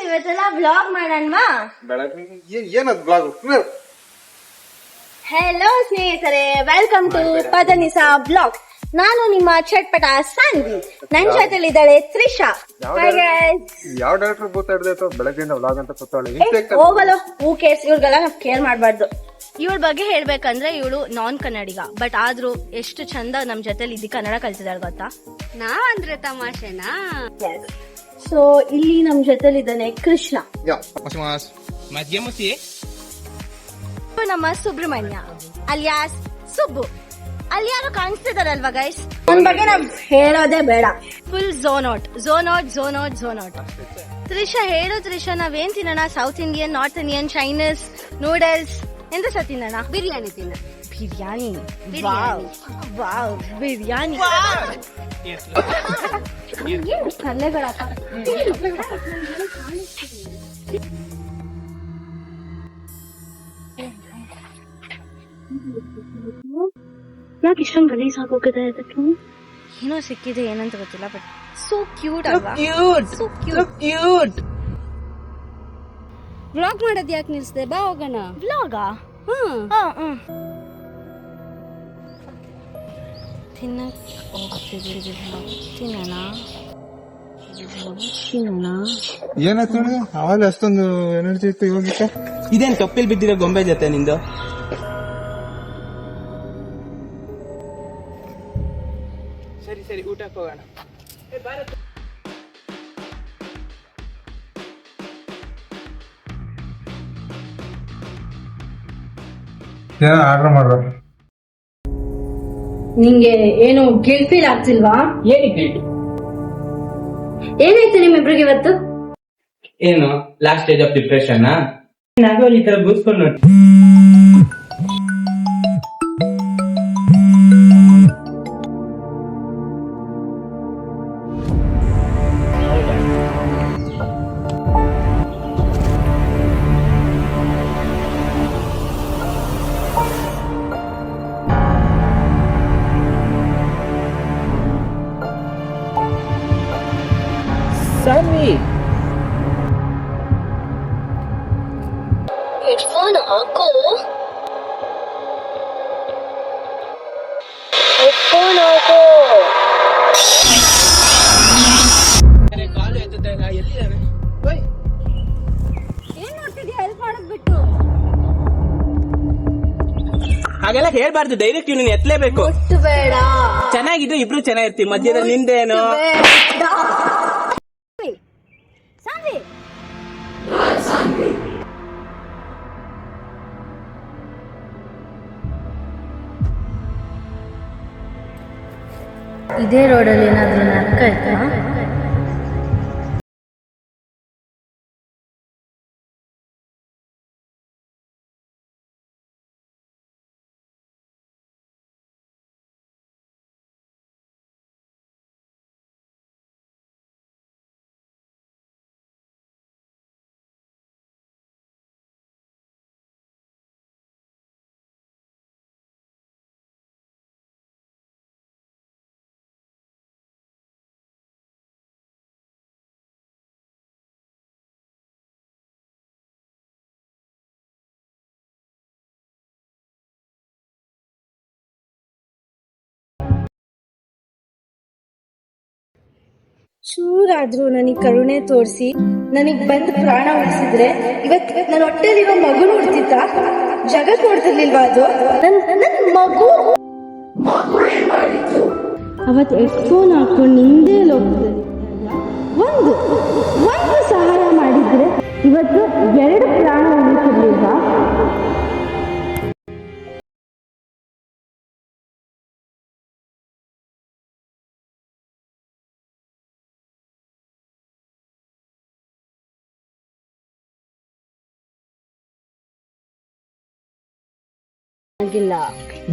ಇವತ್ತೆಲ್ಲ ವ್ಲಾಗ್ ಮಾಡೋಣವಾ? ಏನದು blog? Hello ಸ್ನೇಹಿತರೆ, ವೆಲ್ಕಮ್ ಟು ಪದನಿಸಾ ಬ್ಲಾಗ್. ನಾನು ನಿಮ್ಮ ಚಟ್ಪಟ ಸಾನ್ವಿ. ನನ್ ಜೊತೆಲಿದ್ದಾಳೆ ತ್ರಿಷಾ. ಯಾವ ಡಾಕ್ಟರ್ ಗೊತ್ತಾಡ್ದೈತೋ ಬೆಳಗ್ಗೆಯಿಂದ ವ್ಲಾಗ್ ಅಂತ ಕೂತಾಳೆ. ಹೋಗಲು ಹೂ ಕೇರ್ಸ್, ಇವ್ರಿಗೆಲ್ಲ ನಾವು ಕೇರ್ ಮಾಡ್ಬಾರ್ದು. ಇವಳ ಬಗ್ಗೆ ಹೇಳ್ಬೇಕಂದ್ರೆ ಇವಳು ನಾನ್ ಕನ್ನಡಿಗ, ಬಟ್ ಆದ್ರೂ ಎಷ್ಟು ಚಂದ ನಮ್ ಜೊತೆಲಿ ಇದ್ದಿ ಕನ್ನಡ ಕಲ್ತಿದಾಳೆ ಗೊತ್ತಾ? ನಾವಂದ್ರೆ ತಮಾಷೆನಾ? ಸೊ ಇಲ್ಲಿ ನಮ್ ಜೊತೆಲಿದ್ದಾನೆ ಕೃಷ್ಣ, ನಮ್ಮ ಸುಬ್ರಹ್ಮಣ್ಯ ಅಲಿಯಾಸ್ ಸುಬ್ಬು. ಅಲ್ಲಿ ಯಾರು ಕಾಣಿಸ್ತಿದಾರಲ್ವಾ ಗೈಸ್, ಅವನ ಬಗ್ಗೆ ನಾವ್ ಹೇಳೋದೇ ಬೇಡ. Full zone out. ತ್ರಿಷಾ ಹೇಳು ತ್ರಿಷಾ, ನಾವೇನ್ ತಿನ್ನೋಣ? South Indian, north Indian, Chinese, noodles, ಎಂತ ಸಹ ತಿನ್ನೋಣ? ಬಿರಿಯಾನಿ ತಿನ್ನ. ಬಿರಿಯಾನಿ. ವಾವ್ ಬಿರಿಯಾನಿ. ಕಲ್ಲೆಗಳಪ್ಪ. ಯಾಕೆ ಇಷ್ಟೊಂದು ಗಲೀಜ್ ಆಗೋಗಿದೆ ಅದಕ್ಕೆ? ಏನೋ ಸಿಕ್ಕಿದೆ, ಏನಂತ ಗೊತ್ತಿಲ್ಲ, ಬಟ್ ಸೋ ಕ್ಯೂಟ್ ಅಲ್ವಾ? So cute. ವ್ಲಾಗ್ ಮಾಡೋದ್ ಯಾಕೆ ನಿಲ್ಸ್ದೆ? ಬಾ ಹೋಗೋಣ. ವ್ಲಾಗಾ? ತಿನ್ನಕ್ ಹೋಗ್ತಿದ್ದೀವಿ. ತಿನ್ನೋಣ. ಏನಾಯ್ತು ಅವಾಗ ಅಷ್ಟೊಂದು ಎನರ್ಜಿ ಇತ್ತು, ಇವಾಗ ಇದೇನ್ ತೊಪ್ಪಿಲ್ ಬಿದ್ದಿರೋ ಗೊಂಬೆ ಜೊತೆ ನಿಂದು? ಸರಿ ಊಟಕ್ಕೆ ಹೋಗೋಣ. ಆರ್ಡರ್ ಮಾಡ್ರ. ನಿಂಗೆ ಏನು ಗಿಲ್ಟ್ ಫೀಲ್ ಆಗ್ತಿಲ್ವಾ? ಏನಾಯ್ತು ನಿಮ್ಮಿಬ್ರಿಗೆ ಇವತ್ತು? ಏನು ಲಾಸ್ಟ್ ಸ್ಟೇಜ್ ಆಫ್ ಡಿಪ್ರೆಷನ್? ಈ ತರ ಬೂಸ್ಕೊಂಡು ನೋಡಿ. ಹೆಡ್ಫೋನ್ ಹಾಕೋ. ಹೆಡ್ಫೋನ್ ಹಾಕೋ. ಏನ್ ನೋಡ್ತಿದ್ಯಾ? ಹೆಲ್ಪ್ ಮಾಡೋದ್ ಬಿಟ್ಟು ಹಾಗೆಲ್ಲ ಹೇಳ್ಬಾರ್ದು. ಡೈರೆಕ್ಟ್ ನೀನು ಎತ್ತಲೇಬೇಕು. ಬೇಡ. ಚೆನ್ನಾಗಿದ್ದು ಇಬ್ರು ಚೆನ್ನಾಗಿರ್ತೀವಿ, ಮಧ್ಯದಲ್ಲಿ ನಿಂದೇನು? ಇದೇ ರೋಡಲ್ಲಿ ಏನಾದ್ರೂ ನರ್ಕ ಆಯ್ತಾ? ಚೂರಾದ್ರೂ ನನಗ್ ಕರುಣೆ ತೋರಿಸಿ ನನಗ್ ಬಂದ್ ಪ್ರಾಣ ಉಳಿಸಿದ್ರೆ ಇವತ್ ನನ್ನ ಹೊಟ್ಟೆಲಿರೋ ಮಗು ನೋಡ್ತಿದ್ದ, ಜಗತ್ ನೋಡ್ತಿರ್ಲಿಲ್ವಾ? ಅದು ನನ್ ಮಗು. ಅವತ್ ಹೆಡ್ಫೋನ್ ಹಾಕೊಂಡು ನಿಂದೇ ಹೋಗ್ತದೆ. ಒಂದು ಸಹಾಯ ಮಾಡಿದ್ರೆ ಇವತ್ತು 2 ಪ್ರಾಣ ಉಳಿಸಿರ್ಲಿಲ್ವಾ?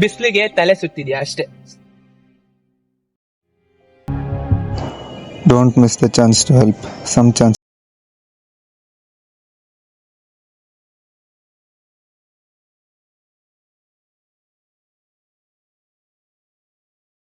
ಬಿಸ್ಲಿಗೆ ತಲೆ ಸುತ್ತಿದ್ಯಾ ಅಷ್ಟೇ. Don't miss the chance to help. Some chance